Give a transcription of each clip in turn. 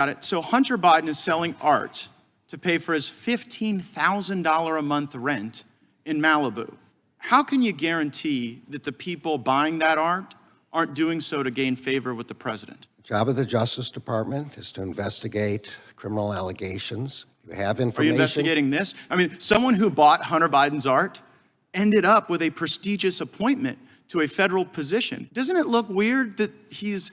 Got it. So Hunter Biden is selling art to pay for his $15,000 a month rent in Malibu. How can you guarantee that the people buying that art aren't doing so to gain favor with the president? The job of the Justice Department is to investigate criminal allegations. You have information. Are you investigating this? I mean, someone who bought Hunter Biden's art ended up with a prestigious appointment to a federal position. Doesn't it look weird that he's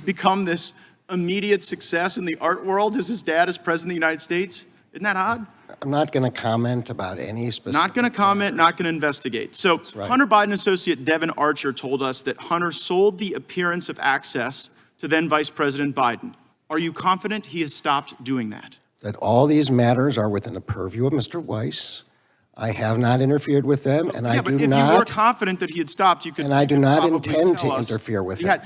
become this immediate success in the art world as his dad is president of the United States? Isn't that odd? I'm not going to comment about any specific. Not going to comment, not going to investigate. So right. Hunter Biden associate Devin Archer told us that Hunter sold the appearance of access to then Vice President Biden. Are you confident he has stopped doing that? That all these matters are within the purview of Mr. Weiss. I have not interfered with them, and I do not. But if you were confident that he had stopped, you could. And I do not intend to interfere with him.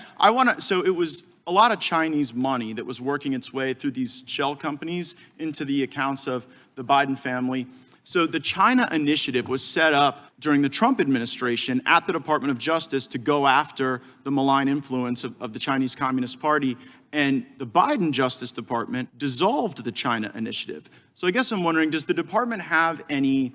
So it was a lot of Chinese money that was working its way through these shell companies into the accounts of the Biden family. So the China initiative was set up during the Trump administration at the Department of Justice to go after the malign influence of the Chinese Communist Party. And the Biden Justice Department dissolved the China initiative. So I guess I'm wondering, does the department have any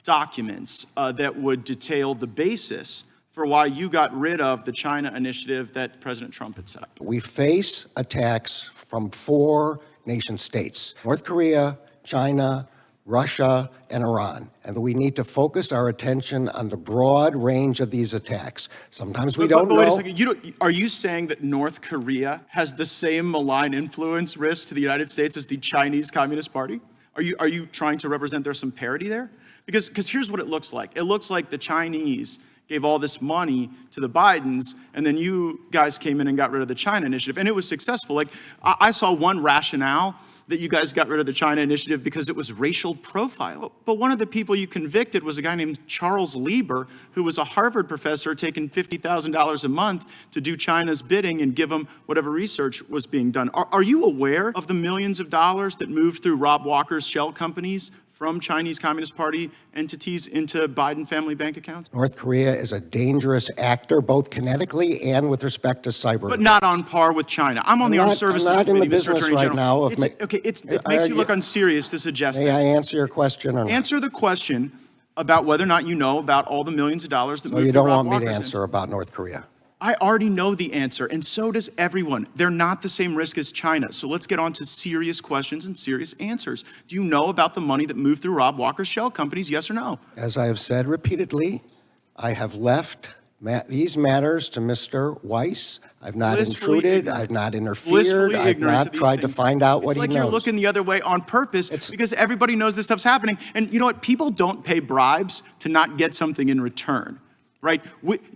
documents that would detail the basis for why you got rid of the China initiative that President Trump had set up? We face attacks from 4 nation states: North Korea, China, Russia, and Iran. And we need to focus our attention on the broad range of these attacks. Sometimes we don't know. Wait a second. Are you saying that North Korea has the same malign influence risk to the United States as the Chinese Communist Party? Are you trying to represent there's some parity there? Because here's what it looks like. It looks like the Chinese gave all this money to the Bidens, and then you guys came in and got rid of the China initiative, and it was successful. Like, I saw one rationale that you guys got rid of the China initiative because it was racial profile. But one of the people you convicted was a guy named Charles Lieber, who was a Harvard professor taking $50,000 a month to do China's bidding and give them whatever research was being done. Are you aware of the millions of dollars that moved through Rob Walker's shell companies from Chinese Communist Party entities into Biden family bank accounts? North Korea is a dangerous actor, both kinetically and with respect to cyber. But not on par with China. I'm on the Armed Services Committee, Mr. Attorney General. It makes you look unserious to suggest that. May I answer your question or not? Answer the question about whether or not you know about all the millions of dollars that moved you through don't Rob want me to Walker's answer about North Korea? I already know the answer, and so does everyone. They're not the same risk as China. So let's get on to serious questions and serious answers. Do you know about the money that moved through Rob Walker's shell companies, yes or no? As I have said repeatedly, I have left these matters to Mr. Weiss. I've not intruded. I've not interfered. I've not tried to find out what he knows. It's like you're looking the other way on purpose because everybody knows this stuff's happening. And you know what? People don't pay bribes to not get something in return. Right?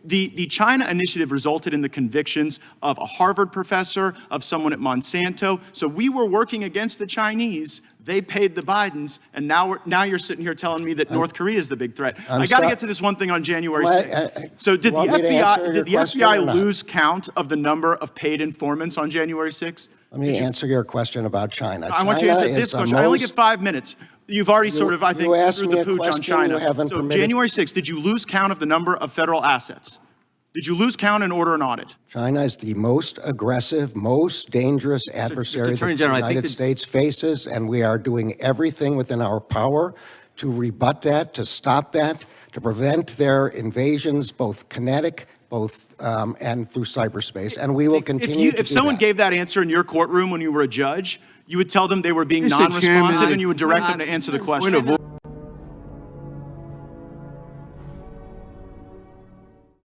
The China initiative resulted in the convictions of a Harvard professor, of someone at Monsanto. So we were working against the Chinese. They paid the Bidens, and now you're sitting here telling me that North Korea is the big threat. I got to get to this one thing on January 6th. So did the FBI lose count of the number of paid informants on January 6th? Let me answer your question about China. I want you to answer this question. I only get 5 minutes. You've already sort of, I think, screwed the pooch on China. So January 6th, did you lose count of the number of federal assets? Did you lose count and order an audit? China is the most aggressive, most dangerous adversary that the United States faces, and we are doing everything within our power to rebut that, to stop that, to prevent their invasions, both kinetic, and through cyberspace, and we will continue to do that. If someone gave that answer in your courtroom when you were a judge, you would tell them they were being non-responsive and you would direct them to answer the question.